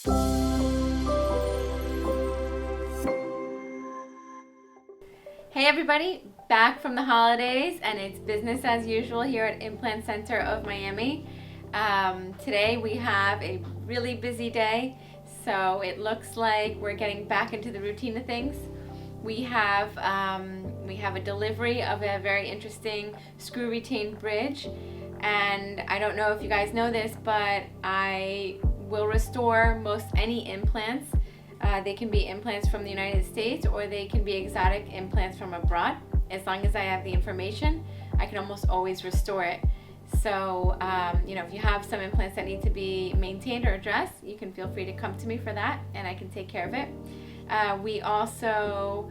Hey everybody, back from the holidays, and it's business as usual here at Implant Center of Miami. Today we have a really busy day, so it looks like we're getting back into the routine of things. We have a delivery of a very interesting screw retained bridge, and I don't know if you guys know this, but I will restore most any implants. They can be implants from the United States or they can be exotic implants from abroad. As long as I have the information, I can almost always restore it. So, if you have some implants that need to be maintained or addressed, you can feel free to come to me for that and I can take care of it. We also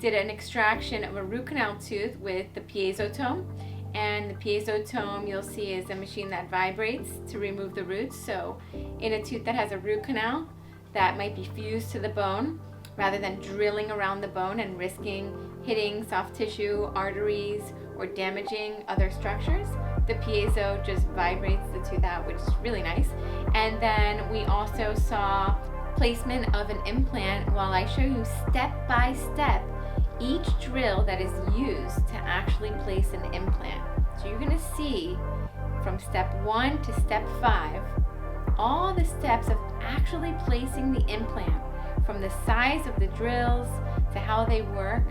did an extraction of a root canal tooth with the piezotome. And the piezotome, you'll see, is a machine that vibrates to remove the roots. So in a tooth that has a root canal, that might be fused to the bone, rather than drilling around the bone and risking hitting soft tissue, arteries, or damaging other structures, the piezo just vibrates the tooth out, which is really nice. And then we also saw placement of an implant while I show you step by step each drill that is used to actually place an implant. So you're gonna see from step 1 to step 5 all the steps of actually placing the implant, from the size of the drills to how they work.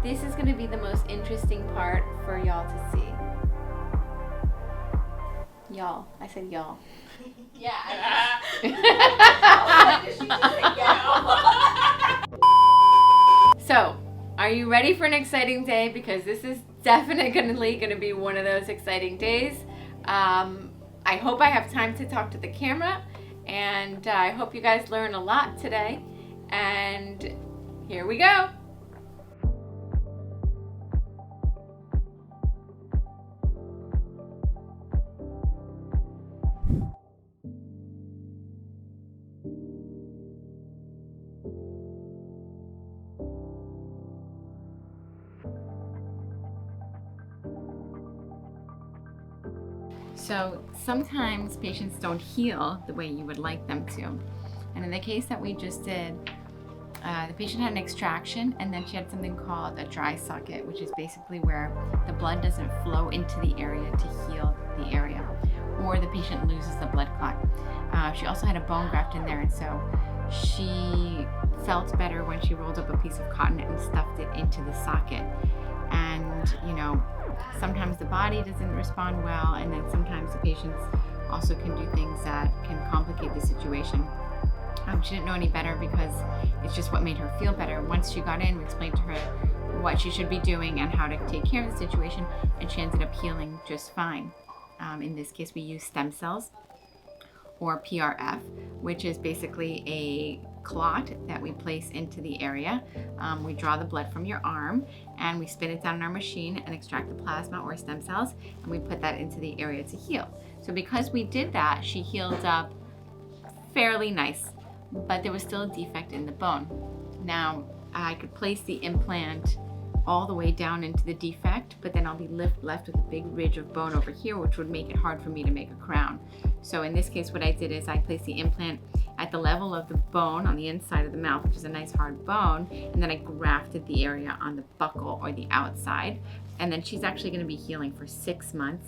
This is going to be the most interesting part for y'all to see. Y'all. I said y'all. Yeah. So, are you ready for an exciting day? Because this is definitely going to be one of those exciting days. I hope I have time to talk to the camera, and I hope you guys learn a lot today. And here we go. So sometimes patients don't heal the way you would like them to. And in the case that we just did, the patient had an extraction and then she had something called a dry socket, which is basically where the blood doesn't flow into the area to heal the area, or the patient loses the blood clot. She also had a bone graft in there, and so she felt better when she rolled up a piece of cotton and stuffed it into the socket. And sometimes the body doesn't respond well, and then sometimes the patients also can do things that can complicate the situation. She didn't know any better because it's just what made her feel better. Once she got in, we explained to her what she should be doing and how to take care of the situation, and she ended up healing just fine. In this case, we use stem cells, or PRF, which is basically a clot that we place into the area. We draw the blood from your arm and we spin it down in our machine and extract the plasma or stem cells, and we put that into the area to heal. So because we did that, she healed up fairly nice, but there was still a defect in the bone. Now, I could place the implant all the way down into the defect, but then I'll be left with a big ridge of bone over here, which would make it hard for me to make a crown. So in this case, what I did is I placed the implant at the level of the bone on the inside of the mouth, which is a nice hard bone, and then I grafted the area on the buccal or the outside. And then she's actually going to be healing for 6 months,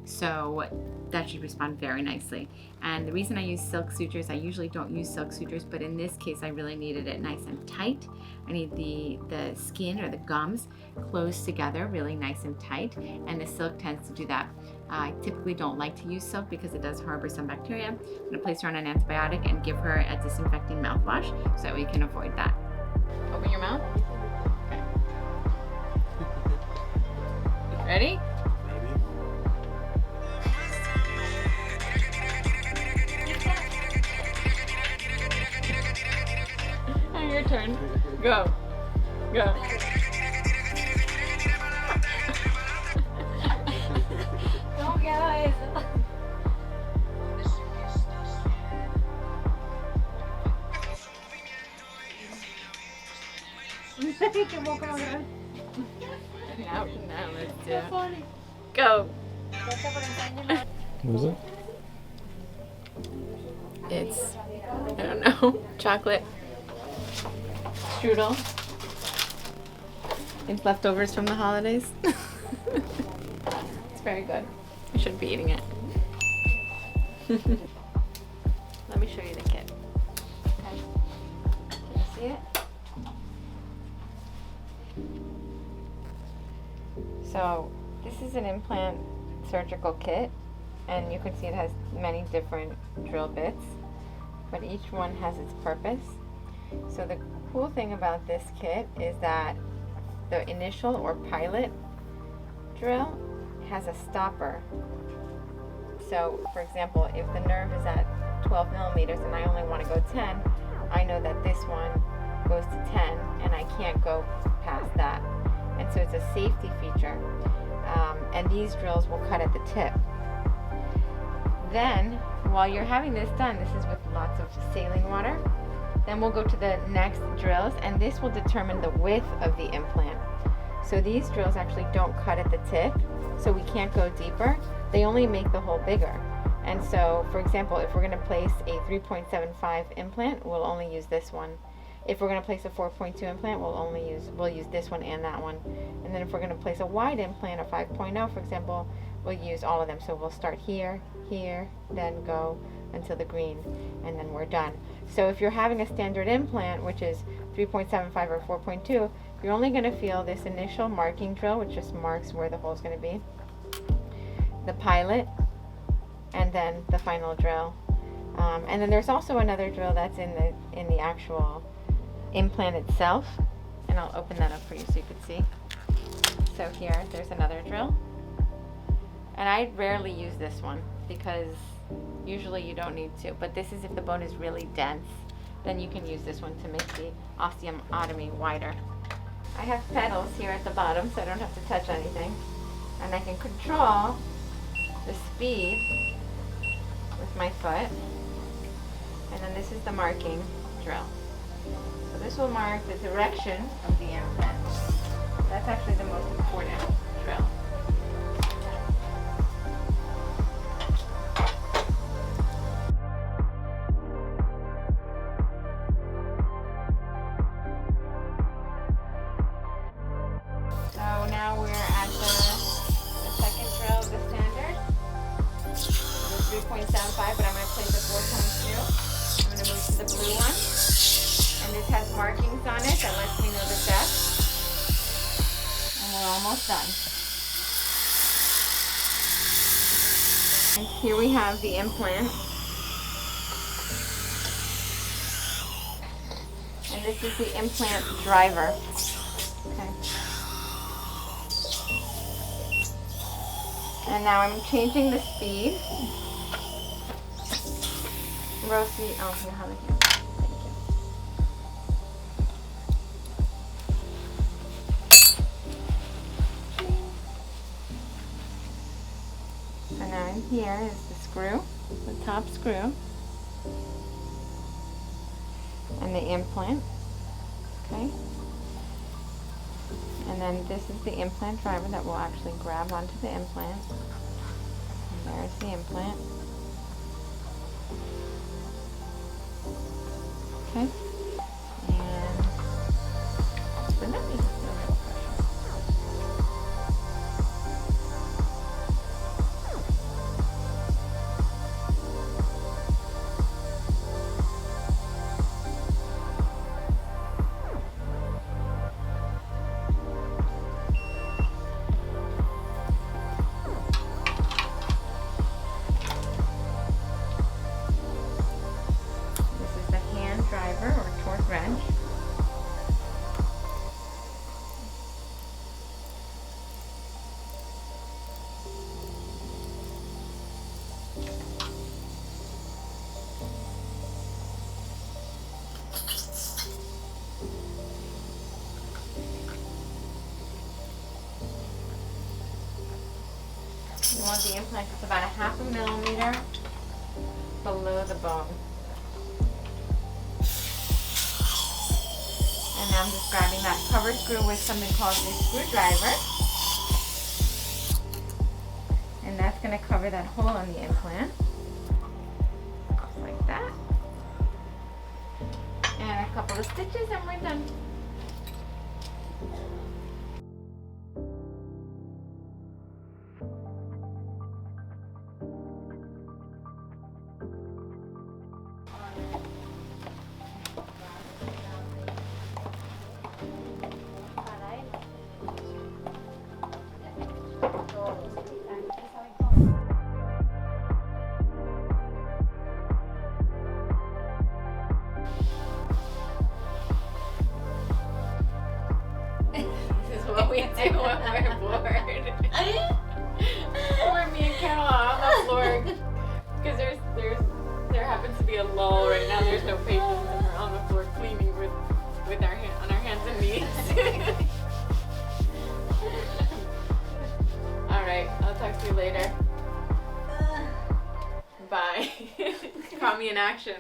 so that should respond very nicely. And the reason I use silk sutures, I usually don't use silk sutures, but in this case I really needed it nice and tight. I need the skin or the gums closed together really nice and tight, and the silk tends to do that. I typically don't like to use silk because it does harbor some bacteria. I'm going to place her on an antibiotic and give her a disinfecting mouthwash so that we can avoid that. Open your mouth. Okay. Ready? Maybe. Your turn. Go. Go. No, guys. Now let's do it. Go. What is it? It's I don't know. Chocolate strudel. It's leftovers from the holidays. It's very good. I shouldn't be eating it. Let me show you the kit. Okay. Can you see it? So this is an implant surgical kit, and you can see it has many different drill bits, but each one has its purpose. So the cool thing about this kit is that the initial or pilot drill has a stopper. So for example, if the nerve is at 12 millimeters and I only want to go 10, I know that this one goes to 10 and I can't go past that. And so it's a safety feature. And these drills will cut at the tip. Then, while you're having this done, this is with lots of saline water, then we'll go to the next drills, and this will determine the width of the implant. So these drills actually don't cut at the tip, so we can't go deeper. They only make the hole bigger. And so, for example, if we're going to place a 3.75 implant, we'll only use this one. If we're going to place a 4.2 implant, we'll use this one and that one. And then if we're going to place a wide implant, a 5.0, for example, we'll use all of them. So we'll start here, here, then go until the green, and then we're done. So if you're having a standard implant, which is 3.75 or 4.2, you're only going to feel this initial marking drill, which just marks where the hole is going to be, the pilot, and then the final drill. And then there's also another drill that's in the actual implant itself, and I'll open that up for you so you can see. So here, there's another drill, and I rarely use this one because usually you don't need to, but this is if the bone is really dense, then you can use this one to make the osteotomy wider. I have pedals here at the bottom so I don't have to touch anything, and I can control the speed with my foot, and then this is the marking drill. So this will mark the direction of the implant. That's actually the most important drill. So now we're at the second drill of the standard. So the 3.75, but I'm going to place a 4.2. I'm going to move to the blue one. And this has markings on it that lets me know the depth. And we're almost done. And here we have the implant. And this is the implant driver. Okay. And now I'm changing the speed. Rosie, oh, you have it here. So now in here is the screw, the top screw, and the implant, okay? And then this is the implant driver that will actually grab onto the implant. And there's the implant. Okay? And open up. Driver or torque wrench. You want the implant that's about 1/2 millimeter below the bone. And now I'm just grabbing that cover screw with something called a screwdriver. And that's going to cover that hole in the implant. Just like that. a couple of stitches and we're done. What we do when we're bored. Or me and Carol are on the floor because there happens to be a lull right now. There's no patients and we're on the floor cleaning with on our hands and knees. All right, I'll talk to you later. Bye. Caught me in action.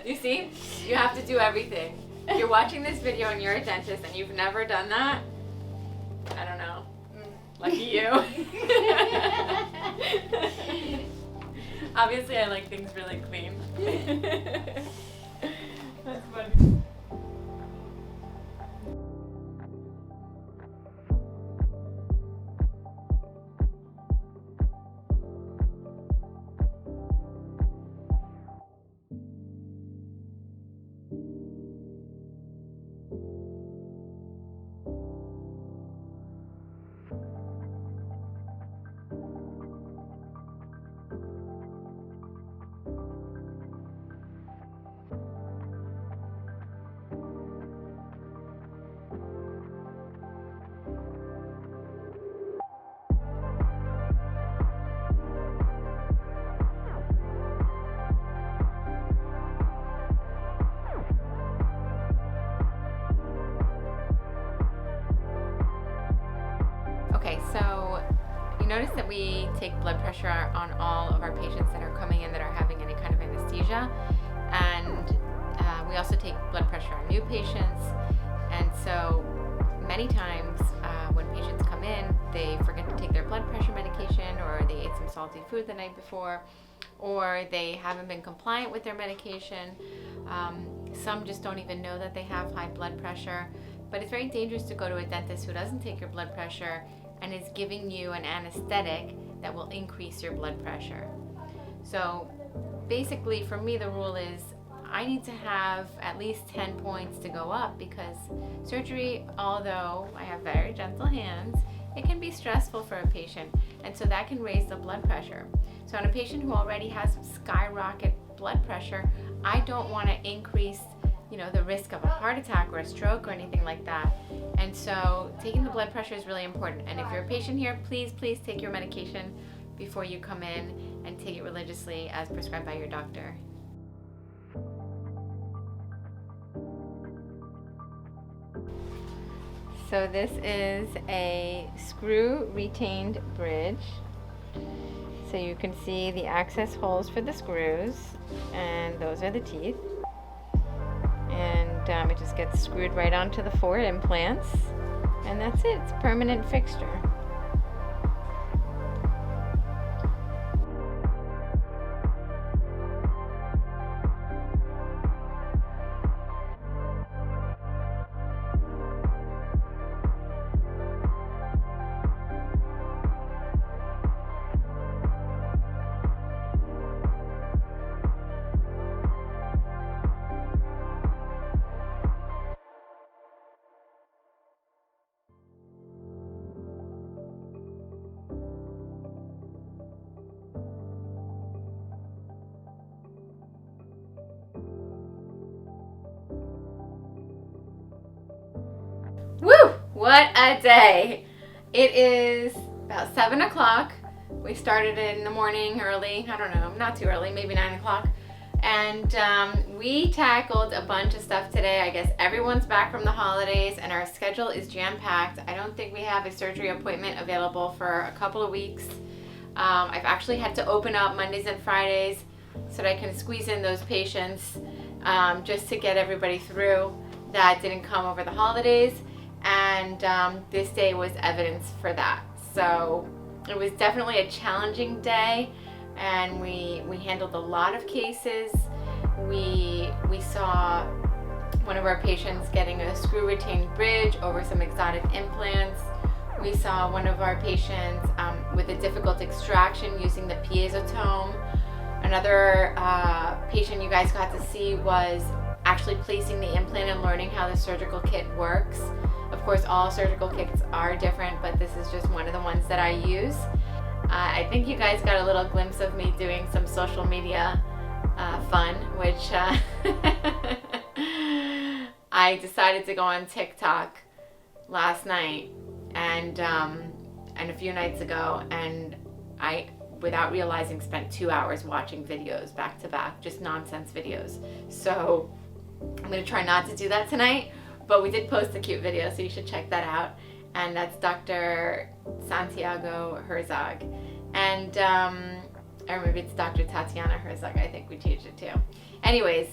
You see, you have to do everything. If you're watching this video and you're a dentist and you've never done that, I don't know. Lucky you. Obviously, I like things really clean. That's funny. Okay, so you notice that we take blood pressure on all of our patients that are coming in that are having any kind of anesthesia, and we also take blood pressure on new patients. And so many times when patients come in, they forget to take their blood pressure medication, or they ate some salty food the night before, or they haven't been compliant with their medication. Some just don't even know that they have high blood pressure. But it's very dangerous to go to a dentist who doesn't take your blood pressure and is giving you an anesthetic that will increase your blood pressure. So basically for me the rule is I need to have at least 10 points to go up, because surgery, although I have very gentle hands, it can be stressful for a patient, and so that can raise the blood pressure. So on a patient who already has skyrocket blood pressure, I don't want to increase the risk of a heart attack or a stroke or anything like that. And so taking the blood pressure is really important. And if you're a patient here, please take your medication before you come in, and take it religiously as prescribed by your doctor. So this is a screw retained bridge. So you can see the access holes for the screws, and those are the teeth. And it just gets screwed right onto the 4 implants, and that's it. It's a permanent fixture. Woo! What a day! It is about 7 o'clock. We started in the morning early. I don't know, not too early, maybe 9 o'clock. And we tackled a bunch of stuff today. I guess everyone's back from the holidays and our schedule is jam-packed. I don't think we have a surgery appointment available for a couple of weeks. I've actually had to open up Mondays and Fridays so that I can squeeze in those patients just to get everybody through that didn't come over the holidays. And this day was evidence for that. So it was definitely a challenging day, and we handled a lot of cases. We saw one of our patients getting a screw retained bridge over some exotic implants. We saw one of our patients with a difficult extraction using the piezotome. Another patient you guys got to see was actually placing the implant and learning how the surgical kit works. Of course, all surgical kits are different, but this is just one of the ones that I use. I think you guys got a little glimpse of me doing some social media fun, which I decided to go on TikTok last night and a few nights ago, and I, without realizing, spent 2 hours watching videos back to back, just nonsense videos. So I'm gonna try not to do that tonight, but we did post a cute video, so you should check that out. And that's Dr. Santiago Herzog. And, or maybe it's Dr. Tatiana Herzog, I think we changed it too. Anyways,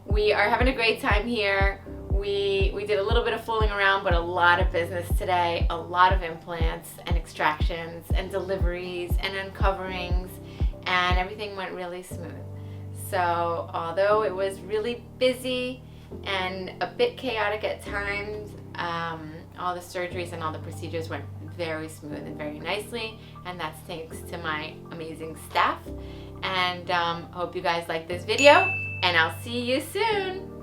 we are having a great time here. We did a little bit of fooling around, but a lot of business today, a lot of implants and extractions and deliveries and uncoverings, and everything went really smooth. So although it was really busy and a bit chaotic at times, all the surgeries and all the procedures went very smooth and very nicely, and that's thanks to my amazing staff. And hope you guys like this video, and I'll see you soon.